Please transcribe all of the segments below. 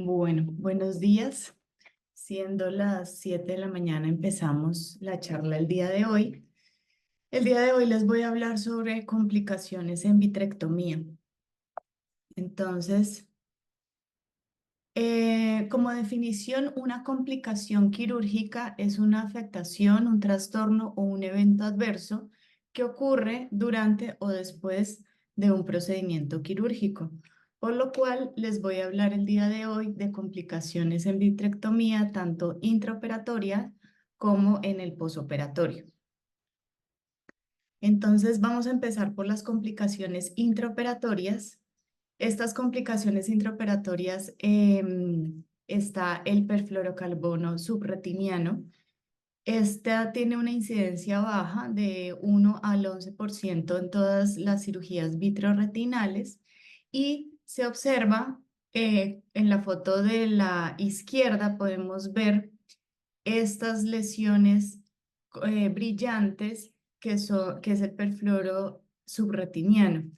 Bueno, buenos días. Siendo las 7 de la mañana, empezamos la charla el día de hoy. El día de hoy les voy a hablar sobre complicaciones en vitrectomía. Entonces, como definición, una complicación quirúrgica es una afectación, un trastorno o un evento adverso que ocurre durante o después de un procedimiento quirúrgico. Por lo cual, les voy a hablar el día de hoy de complicaciones en vitrectomía, tanto intraoperatoria como en el posoperatorio. Entonces, vamos a empezar por las complicaciones intraoperatorias. Estas complicaciones intraoperatorias está el perfluorocarbono subretiniano. Esta tiene una incidencia baja de 1 al 11% en todas las cirugías vitreoretinales y se observa en la foto de la izquierda podemos ver estas lesiones brillantes que es el perfluoro subretiniano.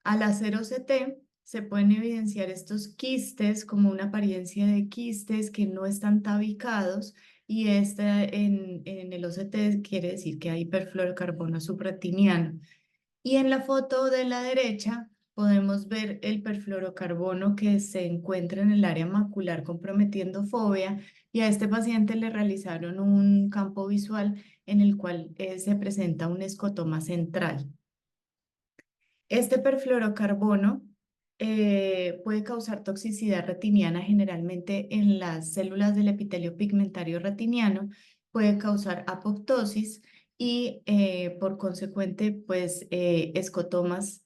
Al hacer OCT, se pueden evidenciar estos quistes como una apariencia de quistes que no están tabicados y en el OCT quiere decir que hay perfluorocarbono subretiniano. Y en la foto de la derecha podemos ver el perfluorocarbono que se encuentra en el área macular comprometiendo fovea y a este paciente le realizaron un campo visual en el cual se presenta un escotoma central. Este perfluorocarbono puede causar toxicidad retiniana generalmente en las células del epitelio pigmentario retiniano, puede causar apoptosis y por consecuente pues escotomas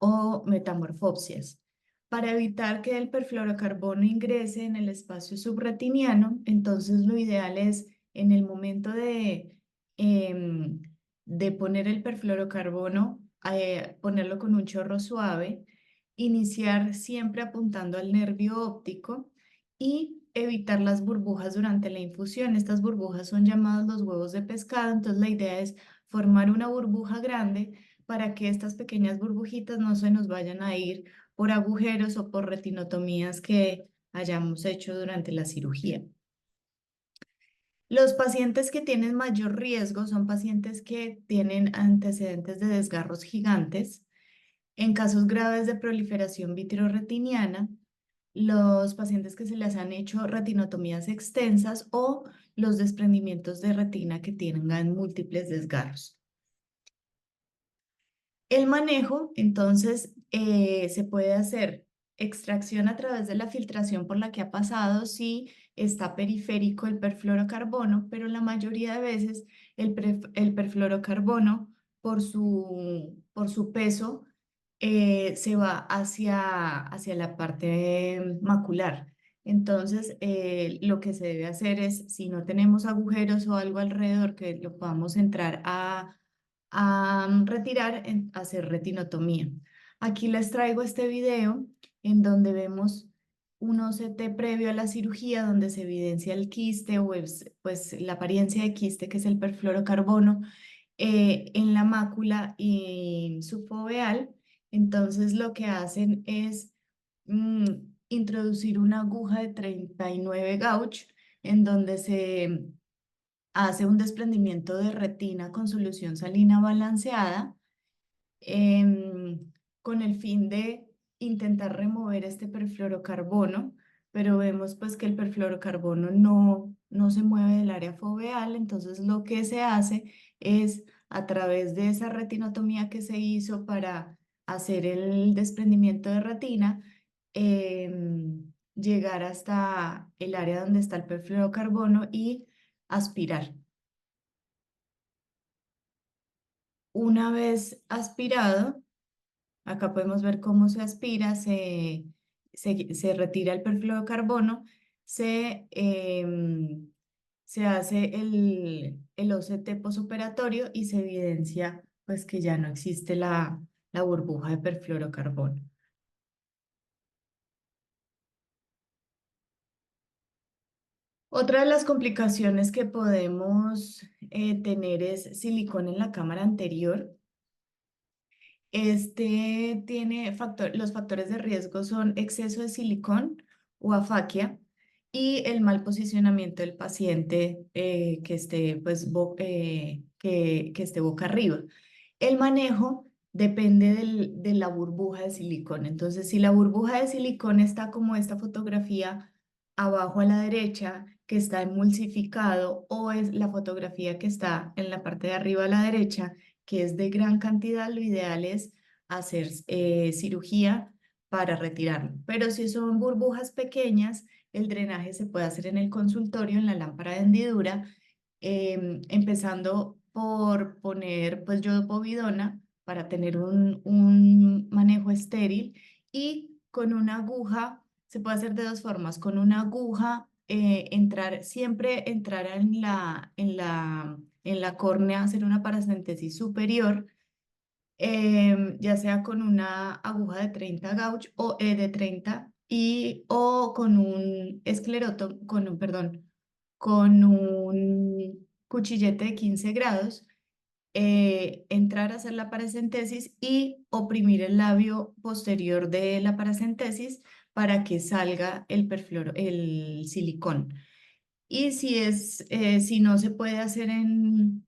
o metamorfopsias. Para evitar que el perfluorocarbono ingrese en el espacio subretiniano, entonces lo ideal es en el momento em, de poner el perfluorocarbono, ponerlo con un chorro suave, iniciar siempre apuntando al nervio óptico y evitar las burbujas durante la infusión. Estas burbujas son llamadas los huevos de pescado, entonces la idea es formar una burbuja grande para que estas pequeñas burbujitas no se nos vayan a ir por agujeros o por retinotomías que hayamos hecho durante la cirugía. Los pacientes que tienen mayor riesgo son pacientes que tienen antecedentes de desgarros gigantes. En casos graves de proliferación vitreoretiniana, los pacientes que se les han hecho retinotomías extensas o los desprendimientos de retina que tengan múltiples desgarros. El manejo, entonces, se puede hacer extracción a través de la filtración por la que ha pasado si está periférico el perfluorocarbono, pero la mayoría de veces el perfluorocarbono, por su peso, se va hacia la parte macular. Entonces, lo que se debe hacer es, si no tenemos agujeros o algo alrededor que lo podamos entrar a retirar, hacer retinotomía. Aquí les traigo este video en donde vemos un OCT previo a la cirugía donde se evidencia el quiste o pues la apariencia de quiste que es el perfluorocarbono en la mácula y subfoveal. Entonces lo que hacen es mm, introducir una aguja de 39 gauge en donde se hace un desprendimiento de retina con solución salina balanceada con el fin de intentar remover este perfluorocarbono, pero vemos pues que el perfluorocarbono no se mueve del área foveal, entonces lo que se hace es a través de esa retinotomía que se hizo para hacer el desprendimiento de retina, llegar hasta el área donde está el perfluorocarbono y aspirar. Una vez aspirado, acá podemos ver cómo se aspira, se retira el perfluorocarbono, se hace el OCT posoperatorio y se evidencia pues que ya no existe la burbuja de perfluorocarbono. Otra de las complicaciones que podemos tener es silicón en la cámara anterior. Este tiene los factores de riesgo son exceso de silicón o afaquia y el mal posicionamiento del paciente que esté, pues, que esté boca arriba. El manejo depende de la burbuja de silicón. Entonces, si la burbuja de silicón está como esta fotografía abajo a la derecha, que está emulsificado, o es la fotografía que está en la parte de arriba a la derecha, que es de gran cantidad, lo ideal es hacer cirugía para retirarlo. Pero si son burbujas pequeñas, el drenaje se puede hacer en el consultorio, en la lámpara de hendidura, empezando por poner pues yodopovidona para tener un manejo estéril y con una aguja, se puede hacer de dos formas, con una aguja siempre entrar en la córnea, hacer una paracentesis superior, ya sea con una aguja de 30 gauge o de 30 o con un escleroto, perdón, con un cuchillete de 15 grados, entrar a hacer la paracentesis y oprimir el labio posterior de la paracentesis para que salga el silicón. Y si no se puede hacer en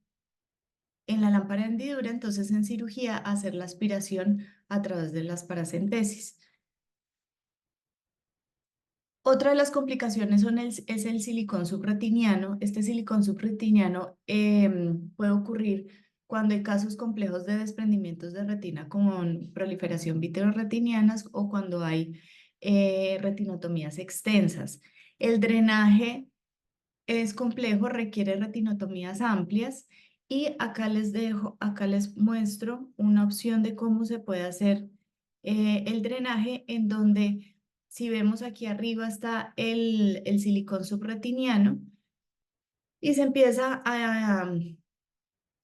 la lámpara de hendidura, entonces en cirugía hacer la aspiración a través de las paracentesis. Otra de las complicaciones es el silicón subretiniano. Este silicón subretiniano puede ocurrir cuando hay casos complejos de desprendimientos de retina con proliferación vitreoretinianas o cuando hay retinotomías extensas. El drenaje es complejo, requiere retinotomías amplias y acá les muestro una opción de cómo se puede hacer el drenaje en donde, si vemos aquí arriba está el silicón subretiniano y se empieza a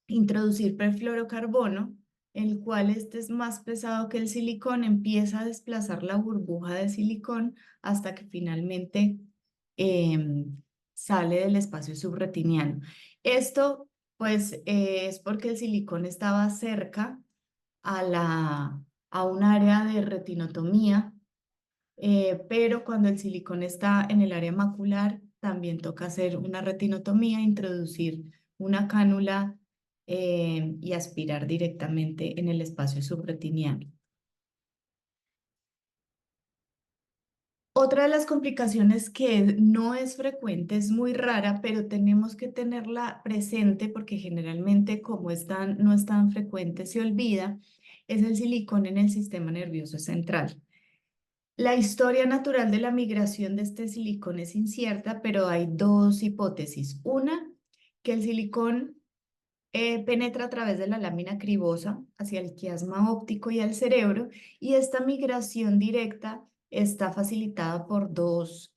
introducir perfluorocarbono, el cual este es más pesado que el silicón, empieza a desplazar la burbuja de silicón hasta que finalmente sale del espacio subretiniano. Esto, pues, es porque el silicón estaba cerca a un área de retinotomía, pero cuando el silicón está en el área macular, también toca hacer una retinotomía, introducir una cánula y aspirar directamente en el espacio subretiniano. Otra de las complicaciones que no es frecuente, es muy rara, pero tenemos que tenerla presente porque generalmente como no es tan frecuente, se olvida, es el silicón en el sistema nervioso central. La historia natural de la migración de este silicón es incierta, pero hay dos hipótesis. Una, que el silicón penetra a través de la lámina cribosa hacia el quiasma óptico y al cerebro, y esta migración directa está facilitada por dos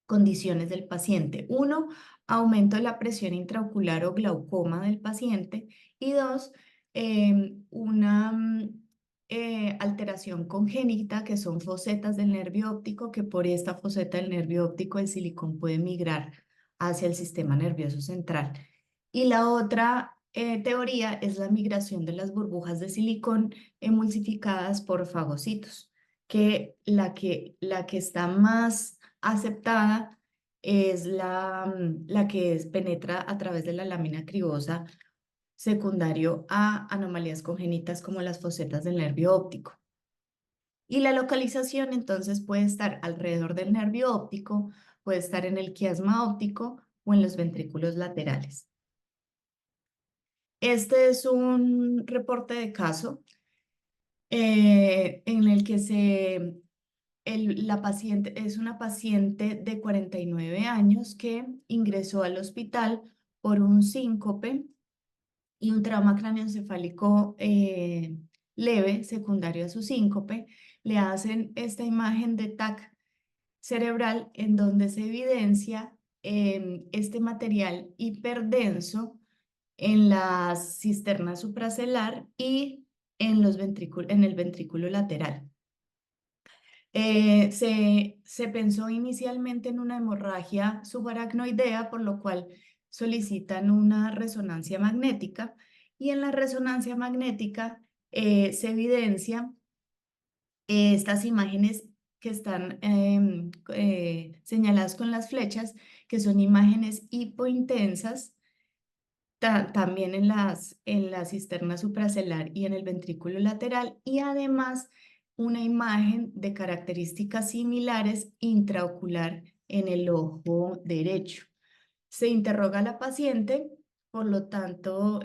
condiciones del paciente. Uno, aumento de la presión intraocular o glaucoma del paciente, y dos, una alteración congénita que son fosetas del nervio óptico, que por esta foseta del nervio óptico el silicón puede migrar hacia el sistema nervioso central. Y la otra teoría es la migración de las burbujas de silicón emulsificadas por fagocitos, la que está más aceptada es la que penetra a través de la lámina cribosa secundario a anomalías congénitas como las fosetas del nervio óptico. Y la localización entonces puede estar alrededor del nervio óptico, puede estar en el quiasma óptico o en los ventrículos laterales. Este es un reporte de caso en el que la paciente es una paciente de 49 años que ingresó al hospital por un síncope y un trauma craneoencefálico leve secundario a su síncope. Le hacen esta imagen de TAC cerebral en donde se evidencia este material hiperdenso en la cisterna supracelular y en el ventrículo lateral. Se pensó inicialmente en una hemorragia subaracnoidea, por lo cual solicitan una resonancia magnética, y en la resonancia magnética se evidencia estas imágenes que están señaladas con las flechas, que son imágenes hipointensas, también en la cisterna supracelular y en el ventrículo lateral, y además una imagen de características similares intraocular en el ojo derecho. Se interroga a la paciente, por lo tanto,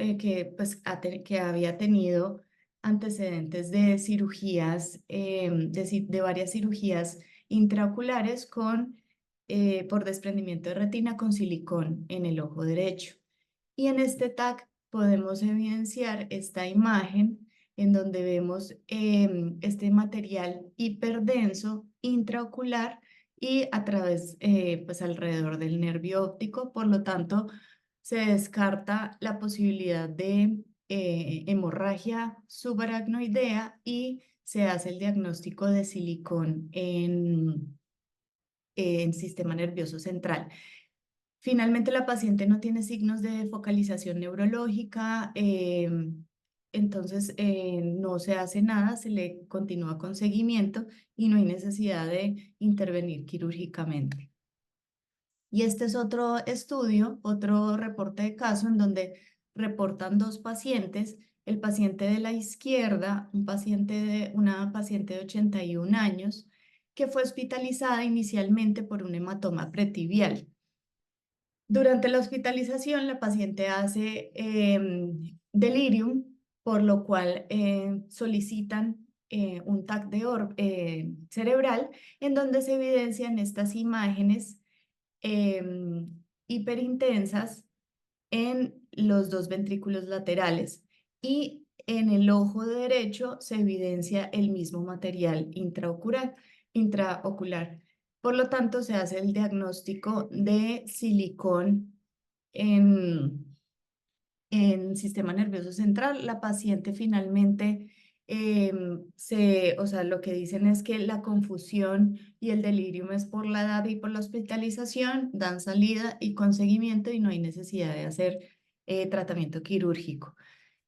pues, que había tenido antecedentes de cirugías, de varias cirugías intraoculares por desprendimiento de retina con silicón en el ojo derecho. Y en este TAC podemos evidenciar esta imagen en donde vemos este material hiperdenso intraocular y a través, pues alrededor del nervio óptico. Por lo tanto, se descarta la posibilidad de hemorragia subaracnoidea y se hace el diagnóstico de silicón en sistema nervioso central. Finalmente, la paciente no tiene signos de focalización neurológica, entonces no se hace nada, se le continúa con seguimiento y no hay necesidad de intervenir quirúrgicamente. Y este es otro estudio, otro reporte de caso en donde reportan dos pacientes. El paciente de la izquierda, una paciente de 81 años, que fue hospitalizada inicialmente por un hematoma pretibial. Durante la hospitalización, la paciente hace delirium, por lo cual solicitan un TAC cerebral, en donde se evidencian estas imágenes hiperintensas en los dos ventrículos laterales, y en el ojo derecho se evidencia el mismo material intraocular. Por lo tanto, se hace el diagnóstico de silicón en, en sistema nervioso central. La paciente finalmente, o sea, lo que dicen es que la confusión y el delirium es por la edad y por la hospitalización, dan salida y con seguimiento y no hay necesidad de hacer tratamiento quirúrgico.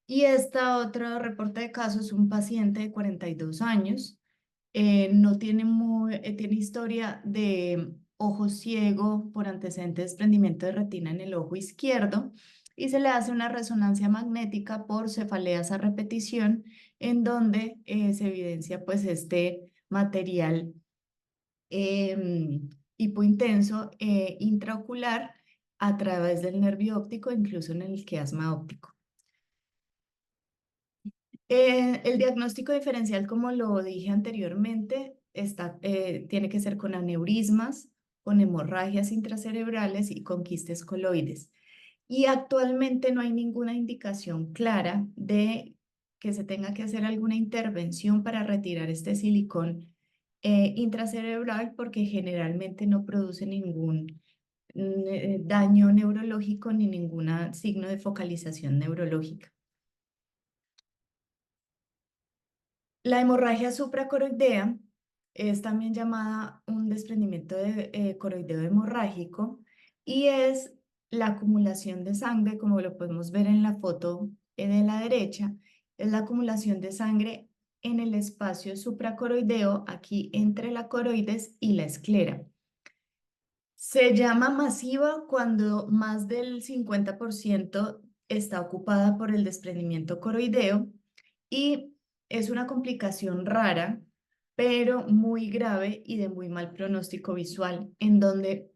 Y esta otro reporte de caso es un paciente de 42 años, no tiene tiene historia de ojo ciego por antecedente de desprendimiento de retina en el ojo izquierdo, y se le hace una resonancia magnética por cefaleas a repetición en donde se evidencia pues este material hipointenso intraocular a través del nervio óptico, incluso en el quiasma óptico. El diagnóstico diferencial, como lo dije anteriormente, tiene que ser con aneurismas, con hemorragias intracerebrales y con quistes coloides. Y actualmente no hay ninguna indicación clara de que se tenga que hacer alguna intervención para retirar este silicón intracerebral, porque generalmente no produce ningún daño neurológico ni ningún signo de focalización neurológica. La hemorragia supracoroidea es también llamada un desprendimiento de coroideo hemorrágico, y es la acumulación de sangre, como lo podemos ver en la foto de la derecha, es la acumulación de sangre en el espacio supracoroideo, aquí entre la coroides y la esclera. Se llama masiva cuando más del 50% está ocupada por el desprendimiento coroideo, y es una complicación rara, pero muy grave y de muy mal pronóstico visual, en donde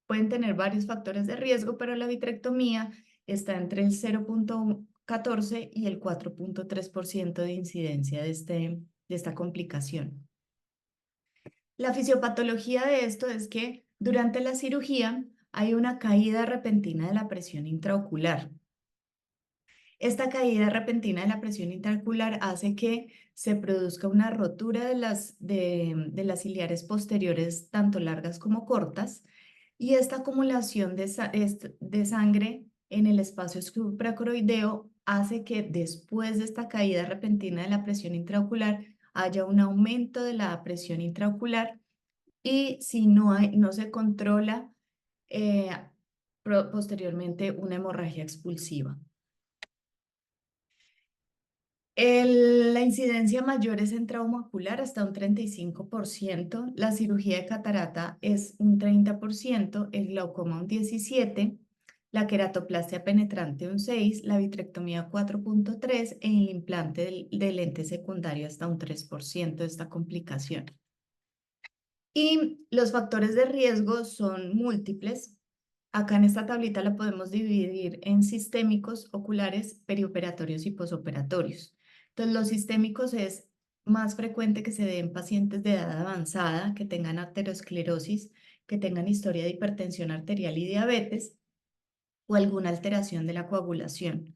pueden tener varios factores de riesgo, pero la vitrectomía está entre el 0,14 y el 4,3% de incidencia de esta complicación. La fisiopatología de esto es que durante la cirugía hay una caída repentina de la presión intraocular. Esta caída repentina de la presión intraocular hace que se produzca una rotura de las ciliares posteriores, tanto largas como cortas, y esta acumulación de sangre en el espacio supracoroideo hace que después de esta caída repentina de la presión intraocular haya un aumento de la presión intraocular, y si no se controla, eh, posteriormente una hemorragia expulsiva. La incidencia mayor es en trauma ocular hasta un 35%, la cirugía de catarata es un 30%, el glaucoma un 17%, la queratoplastia penetrante un 6%, la vitrectomía 4,3% e el implante del lente secundario hasta un 3% de esta complicación. Y los factores de riesgo son múltiples. Acá en esta tablita la podemos dividir en sistémicos, oculares, perioperatorios y posoperatorios. Entonces, los sistémicos es más frecuente que se den en pacientes de edad avanzada, que tengan arteriosclerosis, que tengan historia de hipertensión arterial y diabetes o alguna alteración de la coagulación.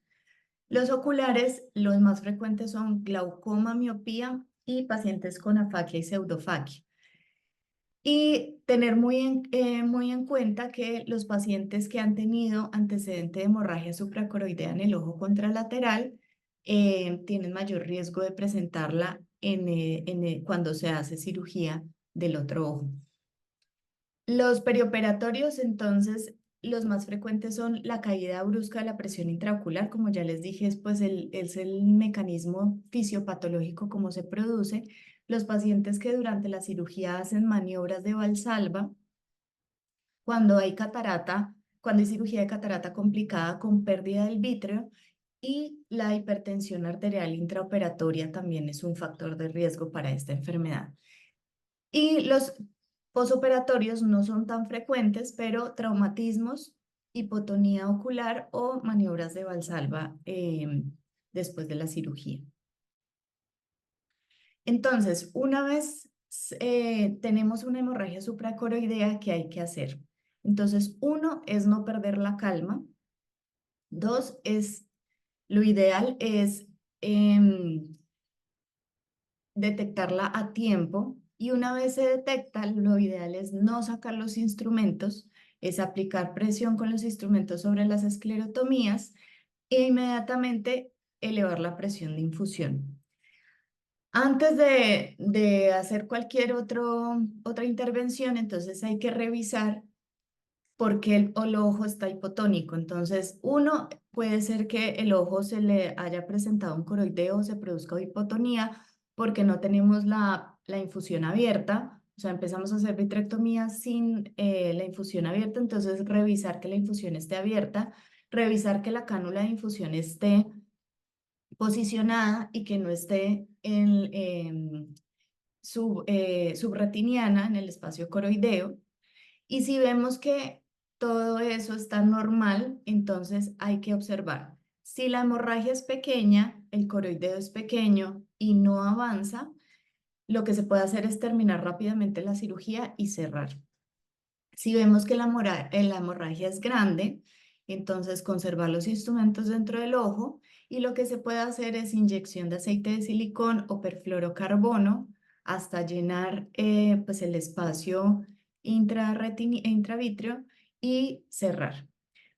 Los oculares, los más frecuentes son glaucoma, miopía y pacientes con afaquia y pseudofaquia. Y tener muy en cuenta que los pacientes que han tenido antecedente de hemorragia supracoroidea en el ojo contralateral tienen mayor riesgo de presentarla cuando se hace cirugía del otro ojo. Los perioperatorios, entonces, los más frecuentes son la caída brusca de la presión intraocular, como ya les dije, es el mecanismo fisiopatológico como se produce. Los pacientes que durante la cirugía hacen maniobras de Valsalva, cuando hay catarata, cuando hay cirugía de catarata complicada con pérdida del vítreo, y la hipertensión arterial intraoperatoria también es un factor de riesgo para esta enfermedad. Y los posoperatorios no son tan frecuentes, pero traumatismos, hipotonía ocular o maniobras de Valsalva después de la cirugía. Entonces, una vez tenemos una hemorragia supracoroidea, ¿qué hay que hacer? Entonces, uno es no perder la calma. Dos es, lo ideal es detectarla a tiempo y una vez se detecta, lo ideal es no sacar los instrumentos, es aplicar presión con los instrumentos sobre las esclerotomías e inmediatamente elevar la presión de infusión. Antes de hacer cualquier otra intervención, entonces hay que revisar por qué el ojo está hipotónico. Entonces, uno, puede ser que el ojo se le haya presentado un coroideo o se produzca hipotonía porque no tenemos la infusión abierta. O sea, empezamos a hacer vitrectomía sin la infusión abierta, entonces revisar que la infusión esté abierta, revisar que la cánula de infusión esté posicionada y que no esté subretiniana en el espacio coroideo. Y si vemos que todo eso está normal, entonces hay que observar. Si la hemorragia es pequeña, el coroideo es pequeño y no avanza, lo que se puede hacer es terminar rápidamente la cirugía y cerrar. Si vemos que la hemorragia es grande, entonces conservar los instrumentos dentro del ojo y lo que se puede hacer es inyección de aceite de silicón o perfluorocarbono hasta llenar pues el espacio intravitreo y cerrar.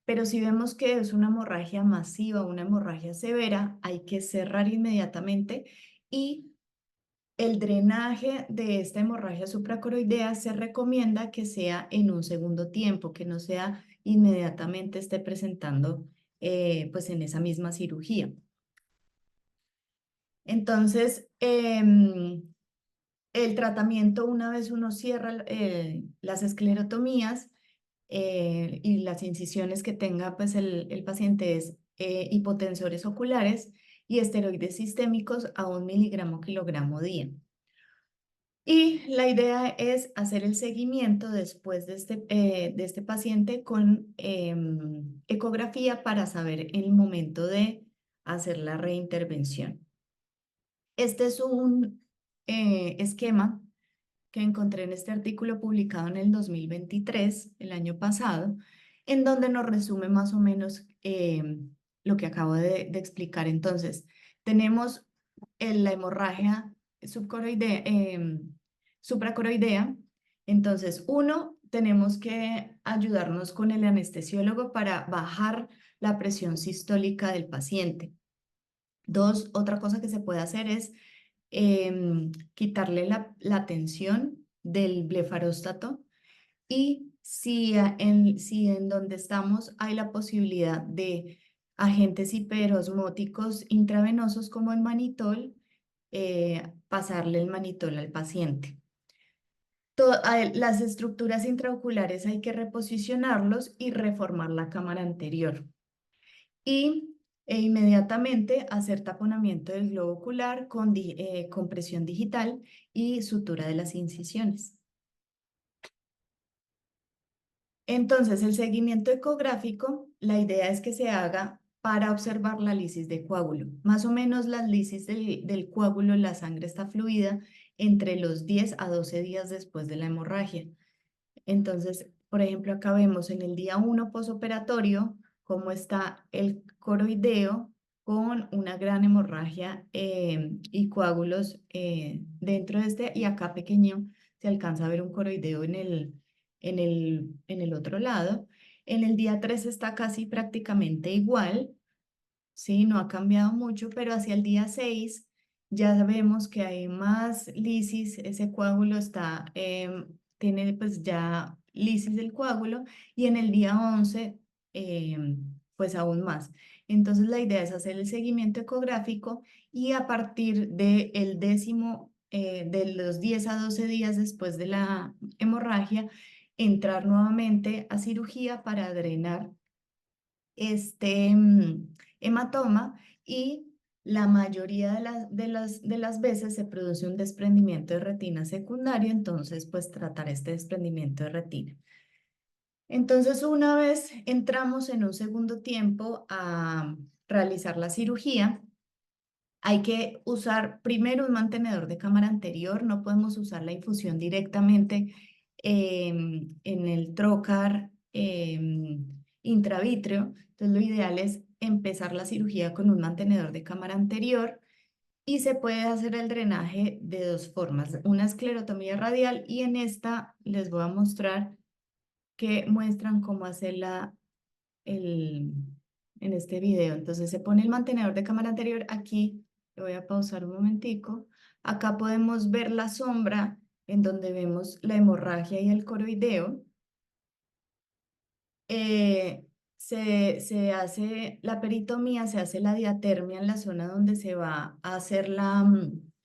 Pero si vemos que es una hemorragia masiva, una hemorragia severa, hay que cerrar inmediatamente y el drenaje de esta hemorragia supracoroidea se recomienda que sea en un segundo tiempo, que no sea inmediatamente esté presentando pues en esa misma cirugía. Entonces, el tratamiento, una vez uno cierra las esclerotomías y las incisiones que tenga pues el paciente es hipotensores oculares y esteroides sistémicos a 1 miligramo kilogramo día. Y la idea es hacer el seguimiento después de este paciente con ecografía para saber el momento de hacer la reintervención. Este es un esquema que encontré en este artículo publicado en el 2023, el año pasado, en donde nos resume más o menos lo que acabo de explicar. Entonces, tenemos la hemorragia supracoroidea. Entonces, uno, tenemos que ayudarnos con el anestesiólogo para bajar la presión sistólica del paciente. Dos, otra cosa que se puede hacer es quitarle la tensión del blefaróstato y si en donde estamos hay la posibilidad de agentes hiperosmóticos intravenosos como el manitol, pasarle el manitol al paciente. Las estructuras intraoculares hay que reposicionarlos y reformar la cámara anterior. Inmediatamente hacer taponamiento del globo ocular con compresión digital y sutura de las incisiones. Entonces, el seguimiento ecográfico, la idea es que se haga para observar la lisis de coágulo. Más o menos la lisis del coágulo, la sangre está fluida entre los 10 a 12 días después de la hemorragia. Entonces, por ejemplo, acá vemos en el día 1 posoperatorio cómo está el coroideo con una gran hemorragia y coágulos dentro de este, y acá pequeño se alcanza a ver un coroideo en el otro lado. En el día 3 está casi prácticamente igual, ¿sí? No ha cambiado mucho, pero hacia el día 6 ya vemos que hay más lisis, ese coágulo tiene pues ya lisis del coágulo, y en el día 11 pues aún más. Entonces la idea es hacer el seguimiento ecográfico y a partir del décimo, de los 10 a 12 días después de la hemorragia, entrar nuevamente a cirugía para drenar hematoma, y la mayoría de las veces se produce un desprendimiento de retina secundario, entonces pues tratar este desprendimiento de retina. Entonces una vez entramos en un segundo tiempo a realizar la cirugía, hay que usar primero un mantenedor de cámara anterior, no podemos usar la infusión directamente en el trocar intravítreo. Entonces lo ideal es empezar la cirugía con un mantenedor de cámara anterior, y se puede hacer el drenaje de dos formas, una esclerotomía radial, y en esta les voy a mostrar que muestran cómo hacerla el, en este video. Entonces se pone el mantenedor de cámara anterior aquí, lo voy a pausar un momentico. Acá podemos ver la sombra en donde vemos la hemorragia y el coroideo. Se hace la peritomía, se hace la diatermia en la zona donde se va a hacer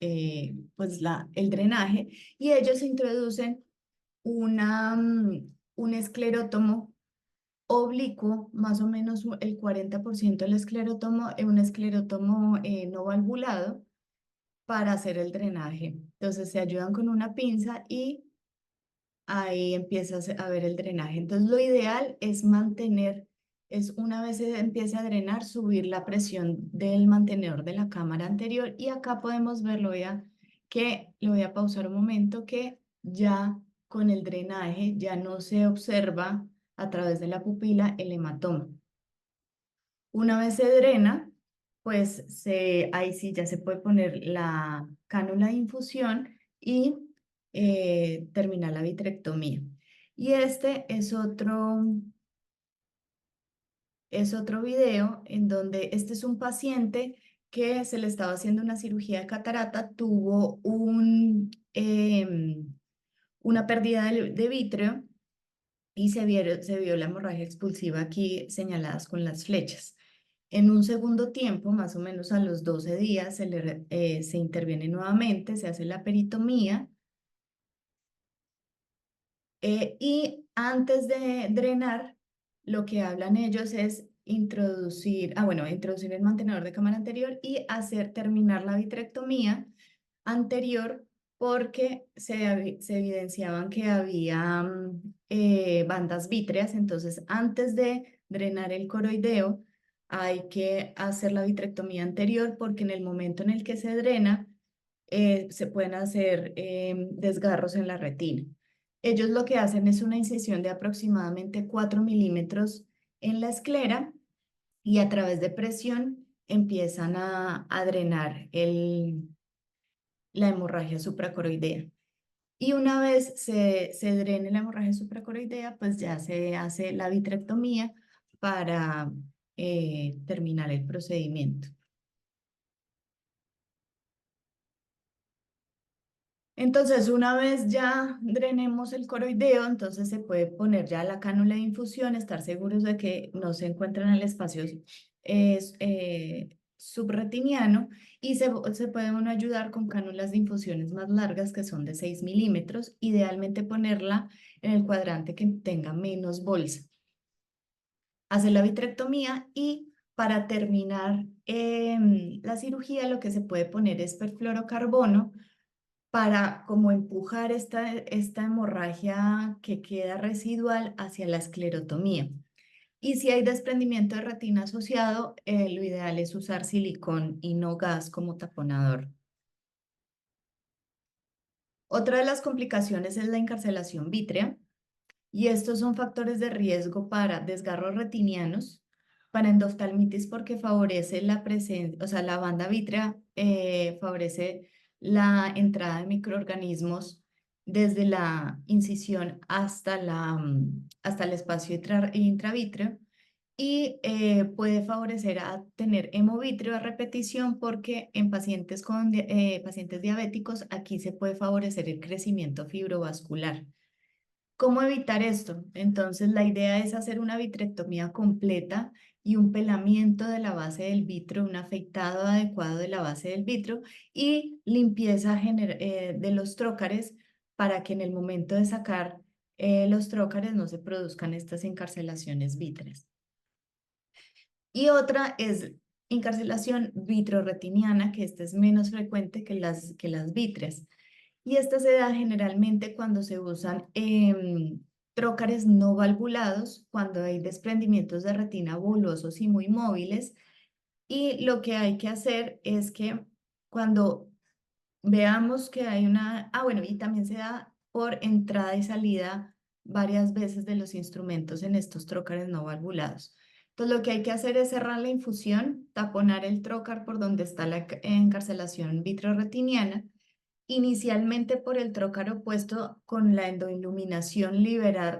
el drenaje, y ellos introducen un esclerótomo oblicuo, más o menos el 40% del esclerótomo, un esclerótomo no valvulado, para hacer el drenaje. Entonces se ayudan con una pinza y ahí empiezas a ver el drenaje. Entonces lo ideal es una vez se empiece a drenar, subir la presión del mantenedor de la cámara anterior, y acá podemos verlo, ya que lo voy a pausar un momento, que ya con el drenaje ya no se observa a través de la pupila el hematoma. Una vez se drena, pues ahí sí ya se puede poner la cánula de infusión y terminar la vitrectomía. Y este es otro video en donde este es un paciente que se le estaba haciendo una cirugía de catarata, tuvo una pérdida de vítreo, y se vio la hemorragia expulsiva aquí señaladas con las flechas. En un segundo tiempo, más o menos a los 12 días, se interviene nuevamente, se hace la peritomía, y antes de drenar, lo que hablan ellos es introducir el mantenedor de cámara anterior y terminar la vitrectomía anterior, porque se evidenciaban que había bandas vítreas. Entonces antes de drenar el coroideo hay que hacer la vitrectomía anterior, porque en el momento en el que se drena se pueden hacer desgarros en la retina. Ellos lo que hacen es una incisión de aproximadamente 4 milímetros en la esclera, y a través de presión empiezan a drenar la hemorragia supracoroidea. Y una vez se drene la hemorragia supracoroidea, pues ya se hace la vitrectomía para terminar el procedimiento. Entonces, una vez ya drenemos el coroideo, entonces se puede poner ya la cánula de infusión, estar seguros de que no se encuentra en el espacio subretiniano y se puede uno ayudar con cánulas de infusiones más largas que son de 6 milímetros, idealmente ponerla en el cuadrante que tenga menos bolsa. Hacer la vitrectomía y para terminar la cirugía lo que se puede poner es perfluorocarbono para como empujar esta hemorragia que queda residual hacia la esclerotomía. Y si hay desprendimiento de retina asociado, lo ideal es usar silicón y no gas como taponador. Otra de las complicaciones es la encarcelación vítrea, y estos son factores de riesgo para desgarros retinianos, para endoftalmitis porque favorece la presencia, o sea, la banda vítrea favorece la entrada de microorganismos desde la incisión hasta el espacio intravítreo y puede favorecer a tener hemovítrea a repetición porque en pacientes diabéticos aquí se puede favorecer el crecimiento fibrovascular. ¿Cómo evitar esto? Entonces, la idea es hacer una vitrectomía completa y un pelamiento de la base del vitro, un afeitado adecuado de la base del vitro y limpieza de los trócares para que en el momento de sacar los trócares no se produzcan estas encarcelaciones vítreas. Y otra es encarcelación vitroretiniana, que esta es menos frecuente que las vítreas. Y esta se da generalmente cuando se usan trócares no valvulados, cuando hay desprendimientos de retina bulbosos y muy móviles. Y lo que hay que hacer es que cuando veamos que hay una... Ah, bueno, y también se da por entrada y salida varias veces de los instrumentos en estos trócares no valvulados. Entonces, lo que hay que hacer es cerrar la infusión, taponar el trócar por donde está la encarcelación vitroretiniana. Inicialmente por el trócar opuesto con la endoiluminación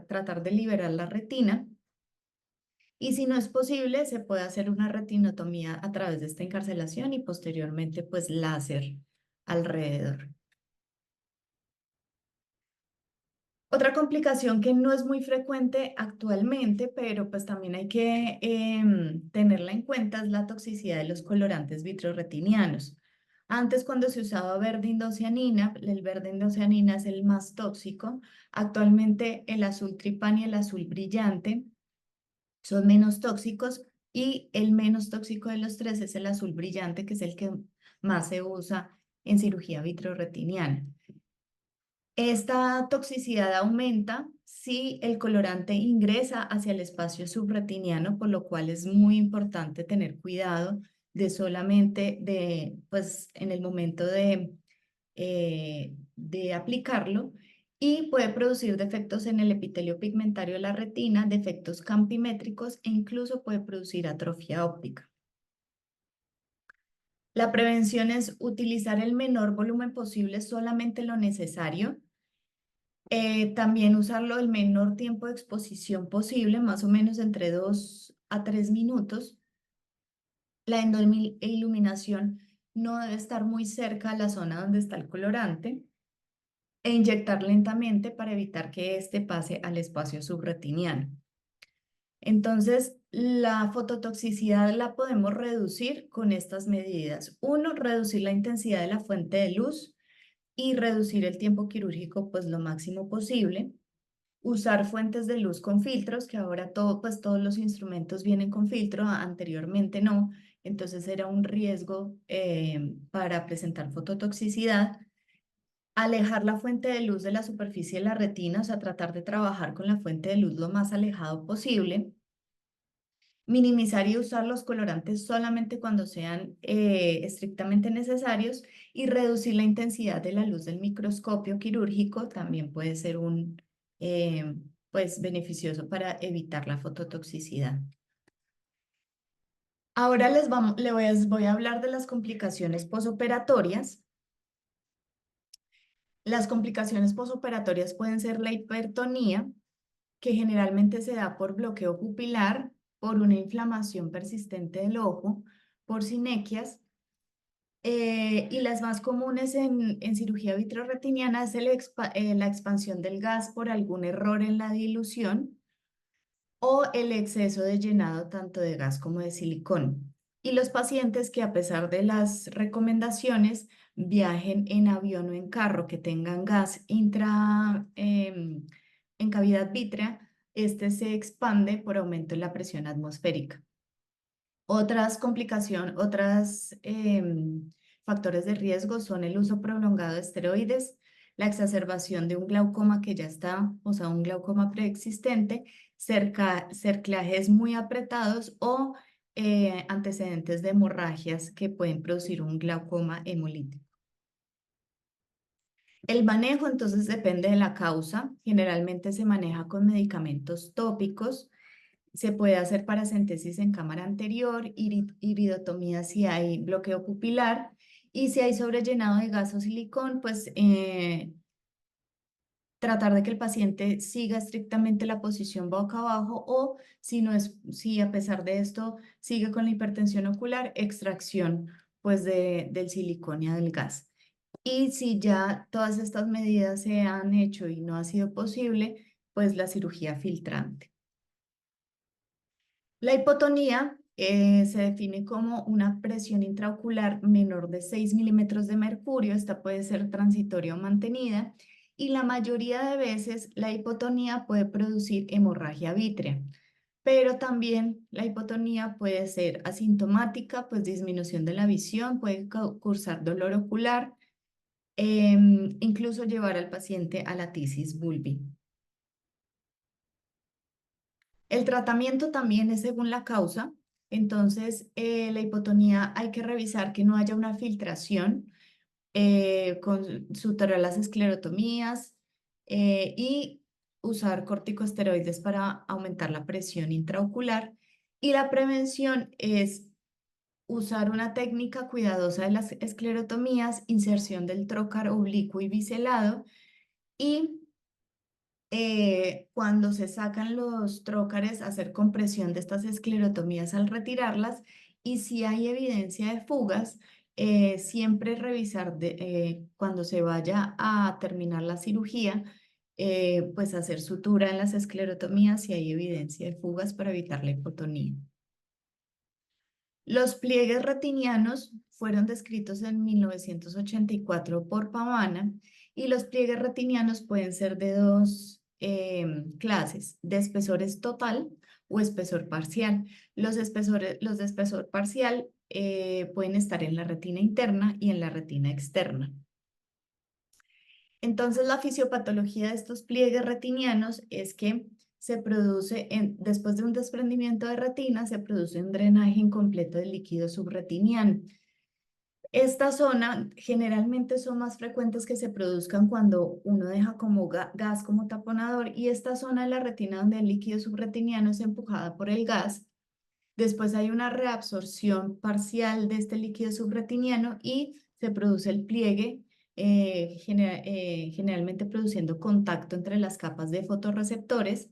tratar de liberar la retina. Y si no es posible, se puede hacer una retinotomía a través de esta encarcelación y posteriormente pues láser alrededor. Otra complicación que no es muy frecuente actualmente, pero pues también hay que tenerla en cuenta es la toxicidad de los colorantes vitroretinianos. Antes, cuando se usaba verde indocianina, el verde indocianina es el más tóxico. Actualmente el azul tripán y el azul brillante son menos tóxicos y el menos tóxico de los tres es el azul brillante, que es el que más se usa en cirugía vitroretiniana. Esta toxicidad aumenta si el colorante ingresa hacia el espacio subretiniano, por lo cual es muy importante tener cuidado de solamente pues en el momento de aplicarlo y puede producir defectos en el epitelio pigmentario de la retina, defectos campimétricos e incluso puede producir atrofia óptica. La prevención es utilizar el menor volumen posible, solamente lo necesario. También usarlo el menor tiempo de exposición posible, más o menos entre 2 a 3 minutos. La endoiluminación no debe estar muy cerca a la zona donde está el colorante e inyectar lentamente para evitar que éste pase al espacio subretiniano. Entonces, la fototoxicidad la podemos reducir con estas medidas. Uno, reducir la intensidad de la fuente de luz y reducir el tiempo quirúrgico pues lo máximo posible. Usar fuentes de luz con filtros, que ahora pues todos los instrumentos vienen con filtro, anteriormente no, entonces era un riesgo para presentar fototoxicidad. Alejar la fuente de luz de la superficie de la retina, o sea, tratar de trabajar con la fuente de luz lo más alejado posible. Minimizar y usar los colorantes solamente cuando sean estrictamente necesarios y reducir la intensidad de la luz del microscopio quirúrgico también puede ser eh, pues beneficioso para evitar la fototoxicidad. Ahora voy a hablar de las complicaciones posoperatorias. Las complicaciones posoperatorias pueden ser la hipertonía, que generalmente se da por bloqueo pupilar, por una inflamación persistente del ojo, por sinequias Y las más comunes en cirugía vitreoretiniana es la expansión del gas por algún error en la dilución o el exceso de llenado tanto de gas como de silicón. Y los pacientes que a pesar de las recomendaciones viajen en avión o en carro que tengan gas en cavidad vítrea, este se expande por aumento en la presión atmosférica. Otras factores de riesgo son el uso prolongado de esteroides, la exacerbación de un glaucoma que ya está, o sea, un glaucoma preexistente, cerclajes muy apretados o antecedentes de hemorragias que pueden producir un glaucoma hemolítico. El manejo entonces depende de la causa. Generalmente se maneja con medicamentos tópicos. Se puede hacer paracentesis en cámara anterior, iridotomía si hay bloqueo pupilar y si hay sobrellenado de gas o silicón, pues tratar de que el paciente siga estrictamente la posición boca abajo o si no es, si a pesar de esto sigue con la hipertensión ocular, extracción pues del silicón y del gas. Y si ya todas estas medidas se han hecho y no ha sido posible, pues la cirugía filtrante. La hipotonía se define como una presión intraocular menor de 6 milímetros de mercurio. Esta puede ser transitoria o mantenida. Y la mayoría de veces la hipotonía puede producir hemorragia vítrea. Pero también la hipotonía puede ser asintomática, pues disminución de la visión, puede causar dolor ocular, incluso llevar al paciente a la tisis bulbi. El tratamiento también es según la causa, entonces la hipotonía hay que revisar que no haya una filtración con suturar las esclerotomías y usar corticosteroides para aumentar la presión intraocular. Y la prevención es usar una técnica cuidadosa de las esclerotomías, inserción del trocar oblicuo y biselado y cuando se sacan los trócares, hacer compresión de estas esclerotomías al retirarlas y si hay evidencia de fugas, siempre revisar cuando se vaya a terminar la cirugía, pues hacer sutura en las esclerotomías si hay evidencia de fugas para evitar la hipotonía. Los pliegues retinianos fueron descritos en 1984 por Pavana y los pliegues retinianos pueden ser de dos clases, de espesores total o espesor parcial. Los de espesor parcial pueden estar en la retina interna y en la retina externa. Entonces, la fisiopatología de estos pliegues retinianos es que se produce, después de un desprendimiento de retina, se produce un drenaje incompleto del líquido subretiniano. Esta zona generalmente son más frecuentes que se produzcan cuando uno deja como gas como taponador y esta zona de la retina donde el líquido subretiniano es empujada por el gas. Después hay una reabsorción parcial de este líquido subretiniano y se produce el pliegue, generalmente produciendo contacto entre las capas de fotorreceptores.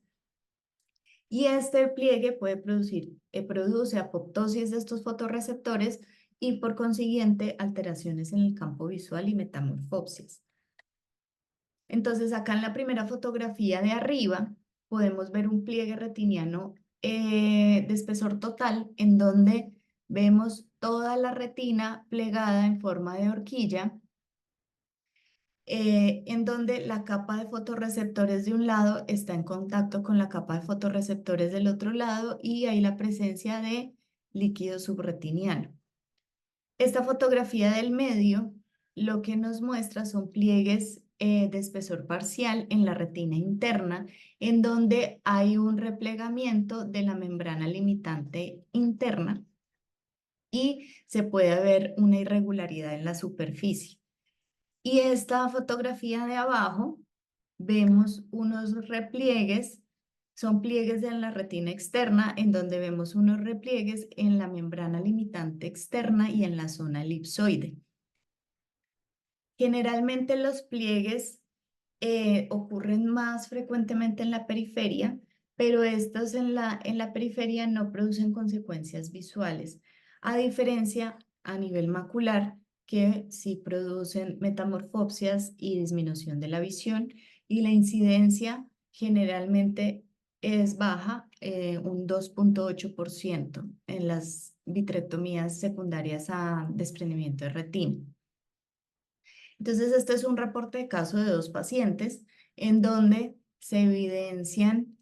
Y este pliegue produce apoptosis de estos fotorreceptores y por consiguiente alteraciones en el campo visual y metamorfopsis. Entonces acá en la primera fotografía de arriba podemos ver un pliegue retiniano de espesor total en donde vemos toda la retina plegada en forma de horquilla, en donde la capa de fotorreceptores de un lado está en contacto con la capa de fotorreceptores del otro lado y hay la presencia de líquido subretiniano. Esta fotografía del medio lo que nos muestra son pliegues de espesor parcial en la retina interna, en donde hay un replegamiento de la membrana limitante interna y se puede ver una irregularidad en la superficie. Y esta fotografía de abajo, vemos unos repliegues, son pliegues en la retina externa, en donde vemos unos repliegues en la membrana limitante externa y en la zona elipsoide. Generalmente los pliegues ocurren más frecuentemente en la periferia, pero estos en la periferia no producen consecuencias visuales, a diferencia a nivel macular, que sí producen metamorfopsias y disminución de la visión, y la incidencia generalmente es baja, un 2,8% en las vitrectomías secundarias a desprendimiento de retina. Entonces, este es un reporte de caso de dos pacientes en donde se evidencian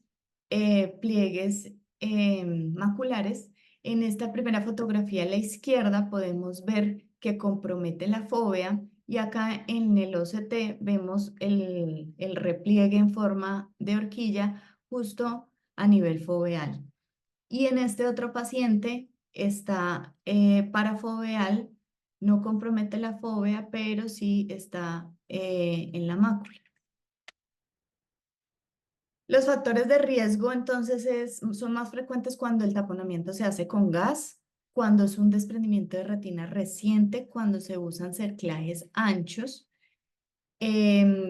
pliegues maculares. En esta primera fotografía a la izquierda podemos ver que compromete la fóvea, y acá en el OCT vemos el repliegue en forma de horquilla justo a nivel foveal. Y en este otro paciente está parafoveal, no compromete la fóvea, pero sí está en la mácula. Los factores de riesgo entonces son más frecuentes cuando el taponamiento se hace con gas, cuando es un desprendimiento de retina reciente, cuando se usan cerclajes anchos,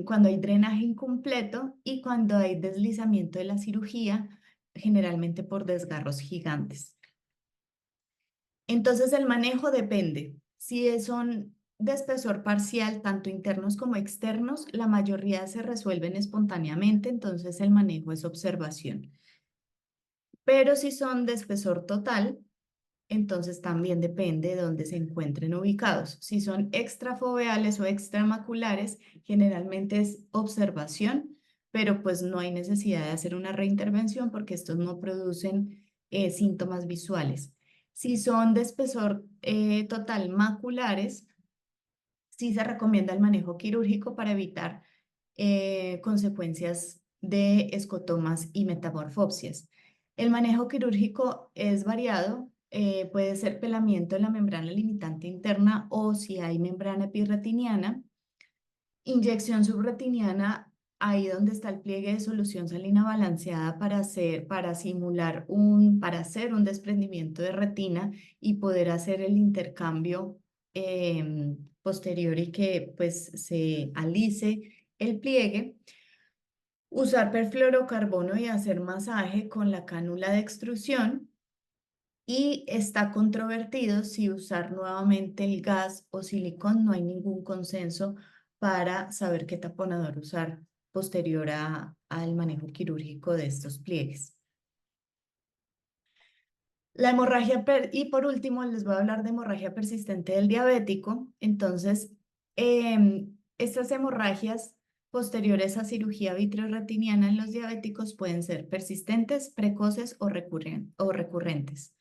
cuando hay drenaje incompleto y cuando hay deslizamiento de la cirugía, generalmente por desgarros gigantes. Entonces el manejo depende. Si son de espesor parcial, tanto internos como externos, la mayoría se resuelven espontáneamente, entonces el manejo es observación. Pero si son de espesor total, entonces también depende de dónde se encuentren ubicados. Si son extrafoveales o extramaculares, generalmente es observación, pero pues no hay necesidad de hacer una reintervención porque estos no producen síntomas visuales. Si son de espesor total maculares, sí se recomienda el manejo quirúrgico para evitar consecuencias de escotomas y metamorfopsias. El manejo quirúrgico es variado, puede ser pelamiento de la membrana limitante interna o si hay membrana epirretiniana, inyección subretiniana, ahí donde está el pliegue de solución salina balanceada para para hacer un desprendimiento de retina y poder hacer el intercambio posterior y que pues se alice el pliegue. Usar perfluorocarbono y hacer masaje con la cánula de extrusión. Y está controvertido si usar nuevamente el gas o silicón. No hay ningún consenso para saber qué taponador usar posterior al manejo quirúrgico de estos pliegues. La hemorragia, y por último les voy a hablar de hemorragia persistente del diabético. Entonces, estas hemorragias posteriores a cirugía vitreoretiniana en los diabéticos pueden ser persistentes, precoces o recurrentes.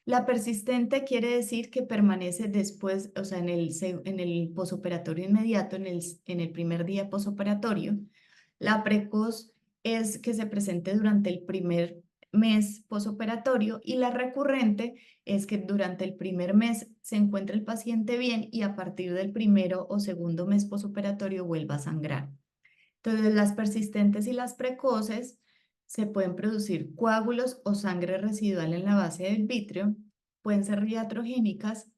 La persistente quiere decir que permanece después, o sea, en el posoperatorio inmediato, en el primer día posoperatorio. La precoz es que se presente durante el primer mes posoperatorio, y la recurrente es que durante el primer mes se encuentre el paciente bien y a partir del primero o segundo mes posoperatorio vuelva a sangrar. Entonces, las persistentes y las precoces se pueden producir coágulos o sangre residual en la base del vítreo, pueden ser iatrogénicas,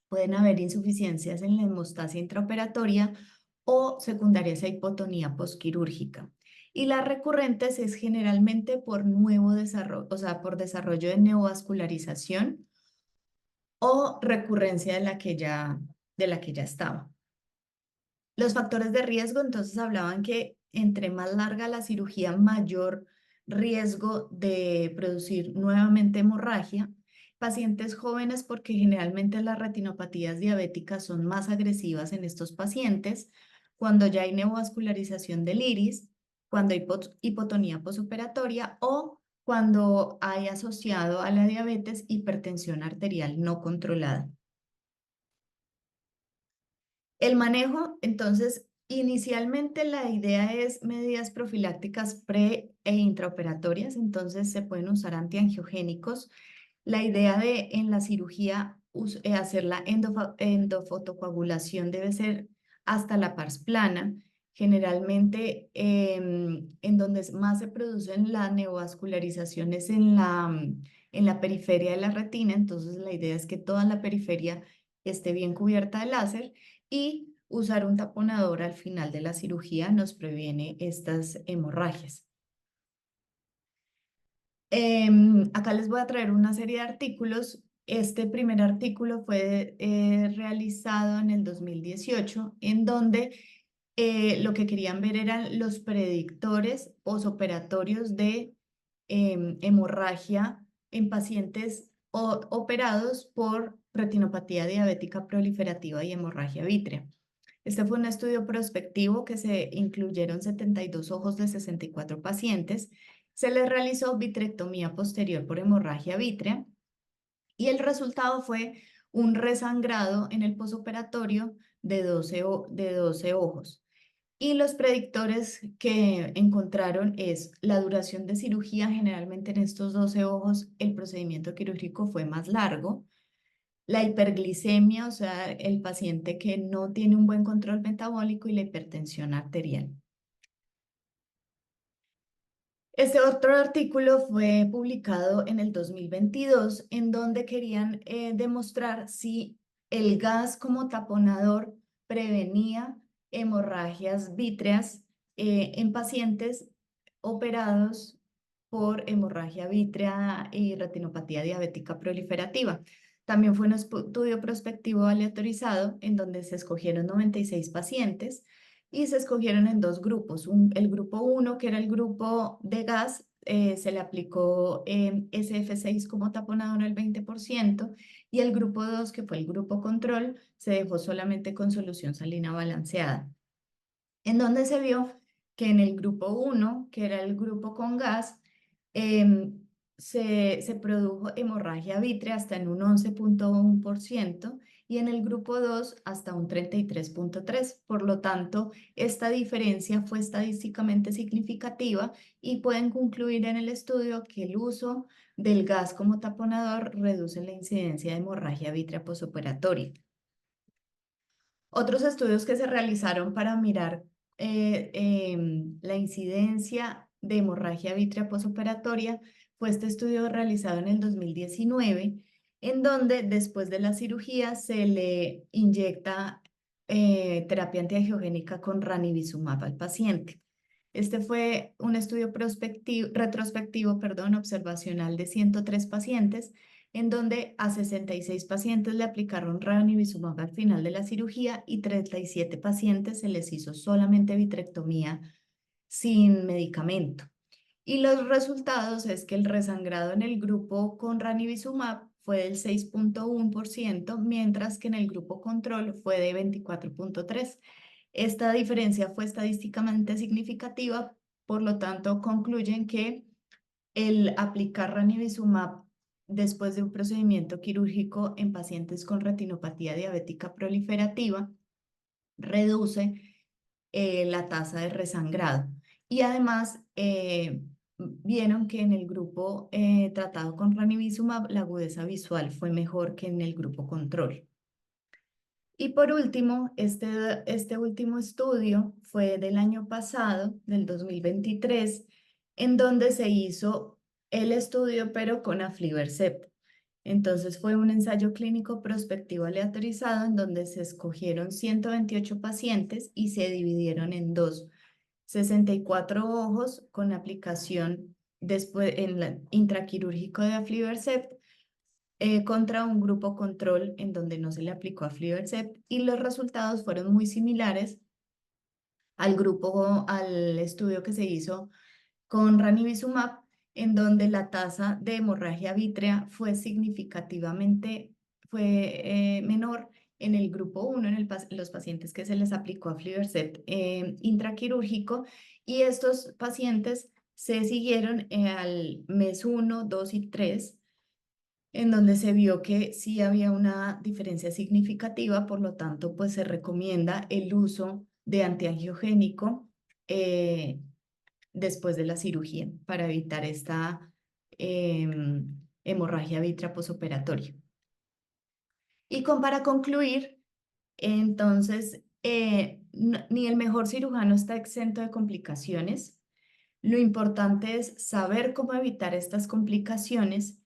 pueden haber insuficiencias en la hemostasia intraoperatoria o secundarias a hipotonía posquirúrgica. Y las recurrentes es generalmente por nuevo desarrollo, o sea, por desarrollo de neovascularización o recurrencia de la que ya estaba. Los factores de riesgo, entonces hablaban que entre más larga la cirugía, mayor riesgo de producir nuevamente hemorragia. Pacientes jóvenes, porque generalmente las retinopatías diabéticas son más agresivas en estos pacientes, cuando ya hay neovascularización del iris, cuando hay hipotonía posoperatoria o cuando hay asociado a la diabetes hipertensión arterial no controlada. El manejo, entonces, inicialmente la idea es medidas profilácticas pre e intraoperatorias, entonces se pueden usar antiangiogénicos. La idea de en la cirugía hacer la endofotocoagulación debe ser hasta la pars plana, generalmente en donde más se producen las neovascularizaciones en la periferia de la retina, entonces la idea es que toda la periferia esté bien cubierta de láser, y usar un taponador al final de la cirugía nos previene estas hemorragias. Acá les voy a traer una serie de artículos Este primer artículo fue realizado en el 2018, en donde lo que querían ver eran los predictores posoperatorios de hemorragia en pacientes operados por retinopatía diabética proliferativa y hemorragia vítrea. Este fue un estudio prospectivo que se incluyeron 72 ojos de 64 pacientes. Se les realizó vitrectomía posterior por hemorragia vítrea y el resultado fue un resangrado en el posoperatorio de 12 ojos. Y los predictores que encontraron es la duración de cirugía. Generalmente en estos 12 ojos el procedimiento quirúrgico fue más largo. La hiperglicemia, o sea, el paciente que no tiene un buen control metabólico, y la hipertensión arterial. Este otro artículo fue publicado en el 2022, en donde querían demostrar si el gas como taponador prevenía hemorragias vítreas en pacientes operados por hemorragia vítrea y retinopatía diabética proliferativa. También fue un estudio prospectivo aleatorizado en donde se escogieron 96 pacientes y se escogieron en dos grupos. El grupo 1, que era el grupo de gas, se le aplicó SF6 como taponador al 20%, y el grupo 2, que fue el grupo control, se dejó solamente con solución salina balanceada, en donde se vio que en el grupo 1, que era el grupo con gas, em, se produjo hemorragia vítrea hasta en un 11,1%, y en el grupo 2 hasta un 33,3%. Por lo tanto, esta diferencia fue estadísticamente significativa y pueden concluir en el estudio que el uso del gas como taponador reduce la incidencia de hemorragia vítrea posoperatoria. Otros estudios que se realizaron para mirar la incidencia de hemorragia vítrea posoperatoria fue este estudio realizado en el 2019, en donde después de la cirugía se le inyecta terapia antiangiogénica con ranibizumab al paciente. Este fue un estudio retrospectivo, perdón, observacional de 103 pacientes, en donde a 66 pacientes le aplicaron ranibizumab al final de la cirugía y 37 pacientes se les hizo solamente vitrectomía sin medicamento. Y los resultados es que el resangrado en el grupo con ranibizumab fue del 6,1%, mientras que en el grupo control fue de 24,3%. Esta diferencia fue estadísticamente significativa, por lo tanto concluyen que el aplicar ranibizumab después de un procedimiento quirúrgico en pacientes con retinopatía diabética proliferativa reduce la tasa de resangrado. Y además vieron que en el grupo tratado con ranibizumab la agudeza visual fue mejor que en el grupo control. Y por último, este último estudio fue del año pasado, del 2023, en donde se hizo el estudio pero con aflibercept. Entonces fue un ensayo clínico prospectivo aleatorizado en donde se escogieron 128 pacientes y se dividieron en dos: 64 ojos con aplicación después en la intraquirúrgico de aflibercept contra un grupo control en donde no se le aplicó aflibercept, y los resultados fueron muy similares al estudio que se hizo con ranibizumab, en donde la tasa de hemorragia vítrea fue significativamente menor en el grupo 1, los pacientes que se les aplicó aflibercept intraquirúrgico, y estos pacientes se siguieron al mes 1, 2 y 3, en donde se vio que sí había una diferencia significativa. Por lo tanto, pues se recomienda el uso de antiangiogénico eh, después de la cirugía para evitar esta hemorragia vítrea posoperatoria. Y para concluir, entonces, ni el mejor cirujano está exento de complicaciones. Lo importante es saber cómo evitar estas complicaciones,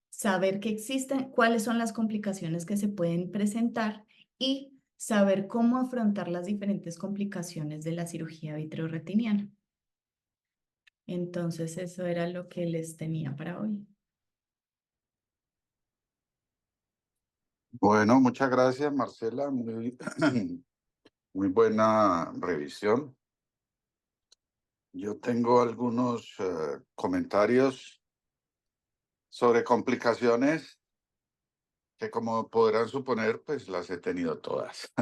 saber que existen, cuáles son las complicaciones que se pueden presentar, y saber cómo afrontar las diferentes complicaciones de la cirugía vitreoretiniana. Entonces, eso era lo que les tenía para hoy. Bueno, muchas gracias, Marcela. Muy, muy buena revisión. Yo tengo algunos comentarios sobre complicaciones que, como podrán suponer, pues las he tenido todas.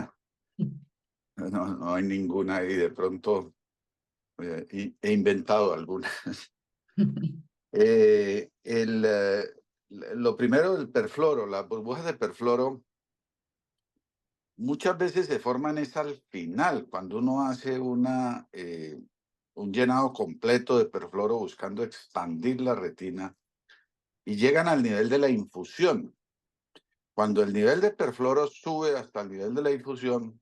No hay ninguna y de pronto he inventado algunas. Lo primero, el perfluoro, las burbujas de perfluoro. Muchas veces se forman es al final, cuando uno hace un llenado completo de perfluoro buscando expandir la retina y llegan al nivel de la infusión. Cuando el nivel de perfluoro sube hasta el nivel de la infusión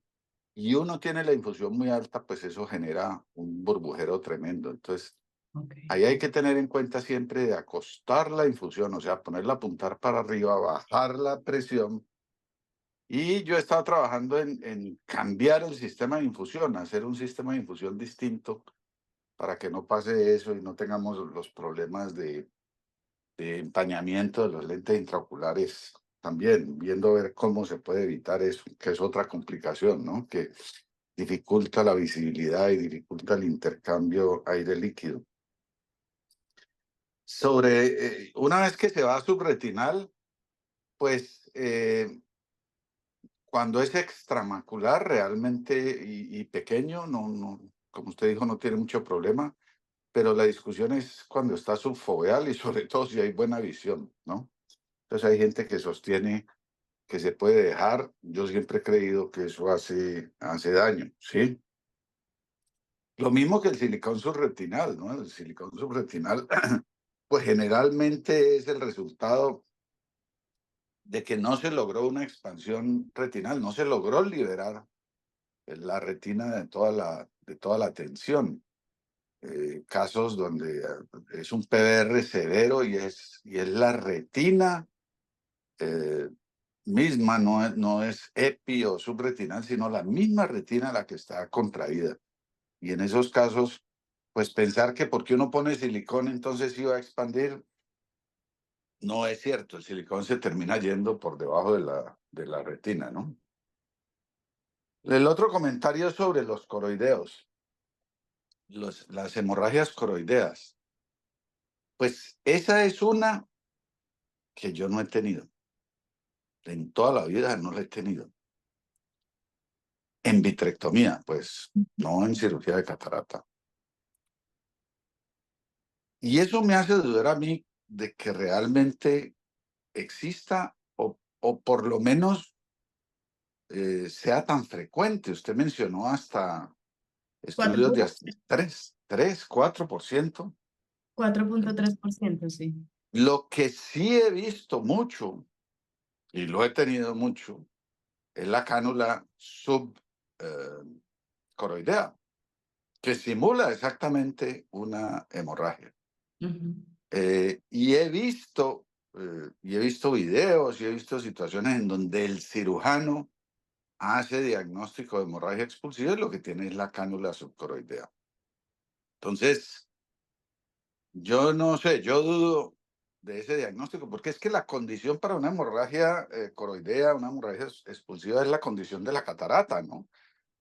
y uno tiene la infusión muy alta, pues eso genera un burbujero tremendo. Entonces, Ok. ahí hay que tener en cuenta siempre de acostar la infusión, o sea, ponerla a apuntar para arriba, bajar la presión. Y yo he estado trabajando en cambiar el sistema de infusión, hacer un sistema de infusión distinto para que no pase eso y no tengamos los problemas de empañamiento de los lentes intraoculares. También viendo a ver cómo se puede evitar eso, que es otra complicación, ¿no? Que dificulta la visibilidad y dificulta el intercambio aire líquido. Una vez que se va a subretinal, pues cuando es extramacular realmente y pequeño, como usted dijo, no tiene mucho problema, pero la discusión es cuando está subfoveal y sobre todo si hay buena visión, ¿no? Entonces hay gente que sostiene que se puede dejar. Yo siempre he creído que eso hace daño, ¿sí? Lo mismo que el silicón subretinal, ¿no? El silicón subretinal, pues generalmente es el resultado de que no se logró una expansión retinal, no se logró liberar la retina de toda la tensión. Casos donde es un PBR severo y es la retina eh, misma, no es epi o subretinal, sino la misma retina la que está contraída. Y en esos casos, pues pensar que porque uno pone silicón entonces iba a expandir, no es cierto. El silicón se termina yendo por debajo de la retina, ¿no? El otro comentario es sobre los coroideos, las hemorragias coroideas. Pues esa es una que yo no he tenido. En toda la vida no la he tenido. En vitrectomía, pues, no en cirugía de catarata. Y eso me hace dudar a mí de que realmente exista o por lo menos sea tan frecuente. Usted mencionó hasta estudios de hasta 4%. 4.3%, sí. Lo que sí he visto mucho, y lo he tenido mucho, es la cánula subcoroidea, que simula exactamente una hemorragia. Ujú, Y he visto videos y he visto situaciones en donde el cirujano hace diagnóstico de hemorragia expulsiva y lo que tiene es la cánula subcoroidea. Entonces, yo no sé, yo dudo de ese diagnóstico, porque es que la condición para una hemorragia coroidea, una hemorragia expulsiva, es la condición de la catarata, ¿no?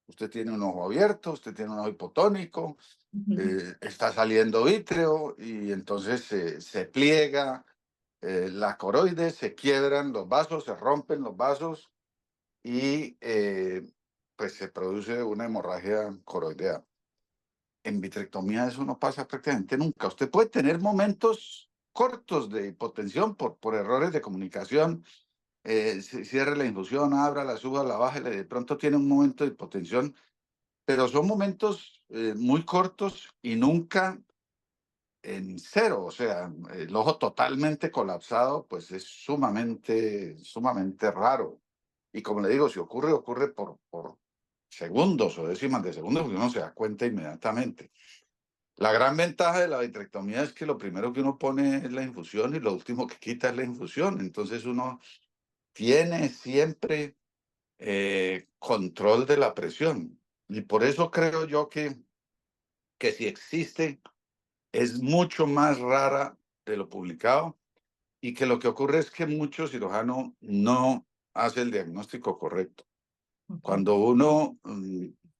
Usted tiene un ojo abierto, usted tiene un ojo hipotónico, ujú. está saliendo vítreo y entonces se pliega la coroide, se quiebran los vasos, se rompen los vasos y pues se produce una hemorragia coroidea. En vitrectomía eso no pasa prácticamente nunca. Usted puede tener momentos cortos de hipotensión por errores de comunicación, cierre la infusión, abra la suba, la baja, de pronto tiene un momento de hipotensión, pero son momentos muy cortos y nunca en cero, o sea, el ojo totalmente colapsado, pues es sumamente raro. Y como le digo, si ocurre, ocurre por segundos o décimas de segundos, porque uno se da cuenta inmediatamente. La gran ventaja de la vitrectomía es que lo primero que uno pone es la infusión y lo último que quita es la infusión. Entonces uno tiene siempre control de la presión. Y por eso creo yo que si existe, es mucho más rara de lo publicado y que lo que ocurre es que muchos cirujanos no hace el diagnóstico correcto. Ok. Cuando uno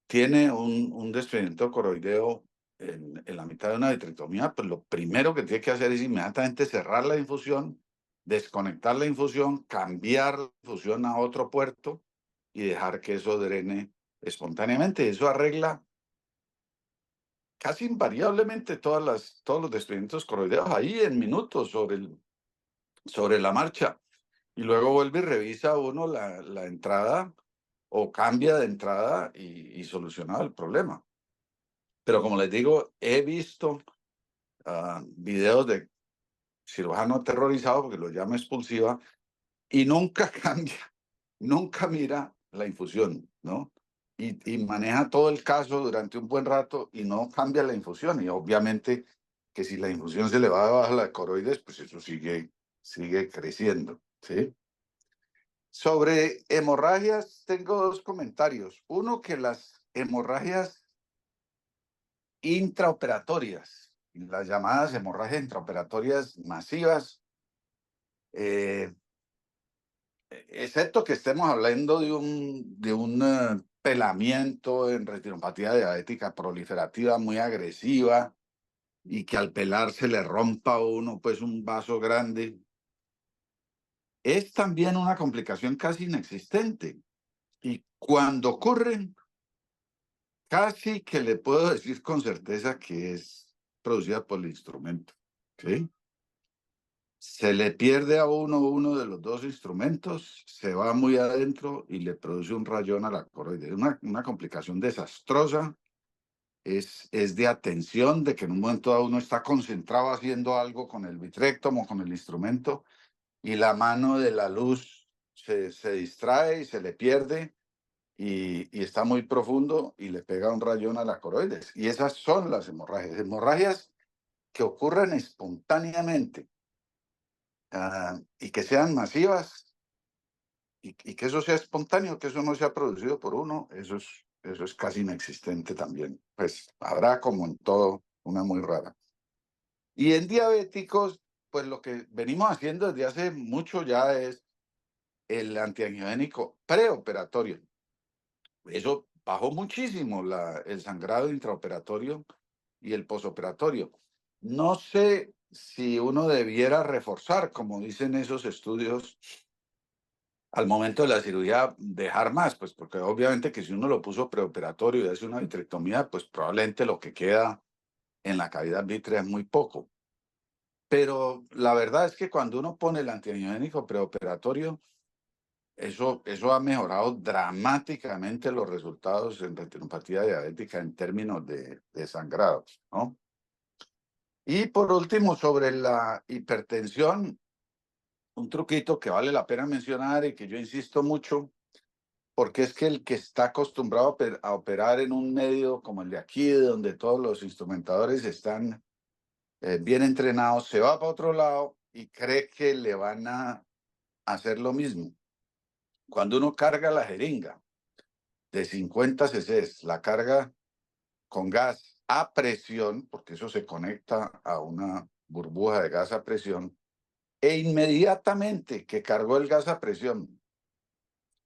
tiene un desprendimiento coroideo en la mitad de una vitrectomía, pues lo primero que tiene que hacer es inmediatamente cerrar la infusión, desconectar la infusión, cambiar la infusión a otro puerto y dejar que eso drene espontáneamente. Eso arregla casi invariablemente todos los desprendimientos coroideos ahí en minutos sobre la marcha. Y luego vuelve y revisa uno la entrada o cambia de entrada y solucionado el problema. Pero como les digo, he visto videos de cirujano aterrorizado, porque lo llama expulsiva, y nunca cambia, nunca mira la infusión, ¿no? Y maneja todo el caso durante un buen rato y no cambia la infusión. Y obviamente que si la infusión se le va abajo a la coroides, pues eso sigue creciendo, ¿sí? Sobre hemorragias, tengo dos comentarios. Uno, que las hemorragias intraoperatorias, las llamadas hemorragias intraoperatorias masivas, eh, excepto que estemos hablando de un pelamiento en retinopatía diabética proliferativa muy agresiva y que al pelar se le rompa a uno pues un vaso grande, es también una complicación casi inexistente. Y cuando ocurren, casi que le puedo decir con certeza que es producida por el instrumento, ¿sí? Se le pierde a uno de los dos instrumentos, se va muy adentro y le produce un rayón a la coroide. Es una complicación desastrosa, es de atención, de que en un momento dado uno está concentrado haciendo algo con el vitrectomo, con el instrumento, y la mano de la luz se distrae y se le pierde y está muy profundo y le pega un rayón a la coroides. Y esas son las hemorragias que ocurren espontáneamente y que sean masivas y que eso sea espontáneo, que eso no sea producido por uno, eso es casi inexistente también. Pues habrá como en todo una muy rara. Y en diabéticos, pues lo que venimos haciendo desde hace mucho ya es el antiangiogénico preoperatorio. Eso bajó muchísimo el sangrado intraoperatorio y el posoperatorio. No sé si uno debiera reforzar, como dicen esos estudios, al momento de la cirugía dejar más, pues porque obviamente que si uno lo puso preoperatorio y hace una vitrectomía, pues probablemente lo que queda en la cavidad vítrea es muy poco. Pero la verdad es que cuando uno pone el antiangiogénico preoperatorio, eso ha mejorado dramáticamente los resultados en retinopatía diabética en términos de sangrados, ¿no? Y por último, sobre la hipertensión, un truquito que vale la pena mencionar y que yo insisto mucho, porque es que el que está acostumbrado a operar en un medio como el de aquí, donde todos los instrumentadores están bien entrenados, se va para otro lado y cree que le van a hacer lo mismo. Cuando uno carga la jeringa de 50 cc, la carga con gas a presión, porque eso se conecta a una burbuja de gas a presión, e inmediatamente que cargó el gas a presión,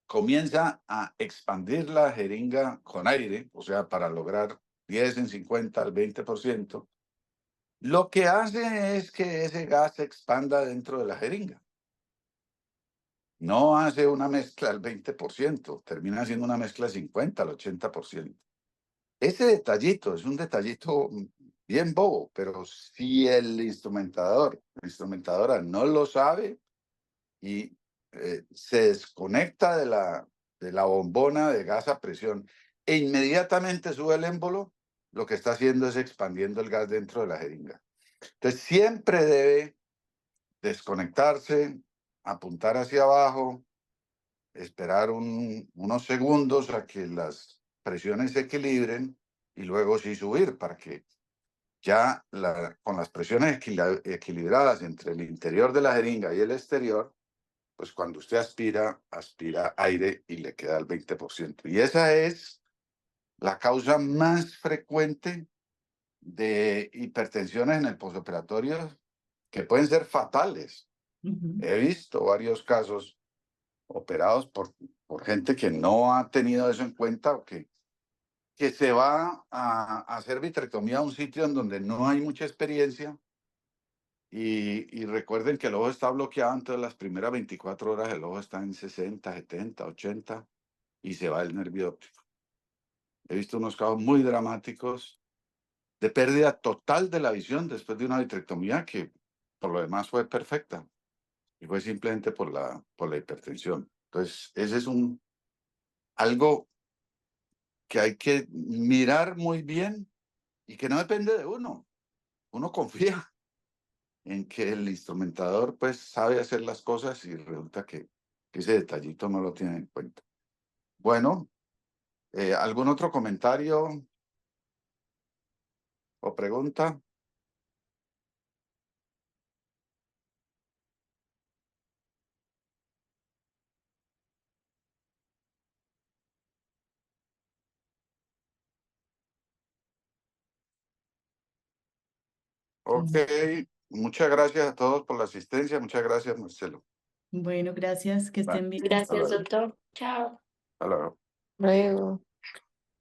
comienza a expandir la jeringa con aire, o sea, para lograr 10 en 50 al 20%, lo que hace es que ese gas se expanda dentro de la jeringa. No hace una mezcla al 20%, termina haciendo una mezcla al 50 al 80%. Ese detallito es un detallito bien bobo, pero si el instrumentador, la instrumentadora no lo sabe y se desconecta de la bombona de gas a presión e inmediatamente sube el émbolo, lo que está haciendo es expandiendo el gas dentro de la jeringa. Entonces siempre debe desconectarse, apuntar hacia abajo, esperar unos segundos a que las presiones se equilibren y luego sí subir para que ya con las presiones equilibradas entre el interior de la jeringa y el exterior, pues cuando usted aspira aire y le queda el 20%. Y esa es la causa más frecuente de hipertensiones en el postoperatorio que pueden ser fatales. Ujú. He visto varios casos operados por gente que no ha tenido eso en cuenta o que se va a hacer vitrectomía a un sitio en donde no hay mucha experiencia y recuerden que el ojo está bloqueado, entonces las primeras 24 horas el ojo está en 60, 70, 80 y se va el nervio óptico. He visto unos casos muy dramáticos de pérdida total de la visión después de una vitrectomía que por lo demás fue perfecta y fue simplemente por la hipertensión. Entonces, ese es algo que hay que mirar muy bien y que no depende de uno. Uno confía en que el instrumentador pues sabe hacer las cosas y resulta que ese detallito no lo tiene en cuenta. Bueno, ¿algún otro comentario o pregunta? Ok, Mm. muchas gracias a todos por la asistencia. Muchas gracias, Marcelo. Bueno, gracias, que Bye. estén bien. Hasta Gracias, luego. doctor. Chao. Hasta luego. Luego.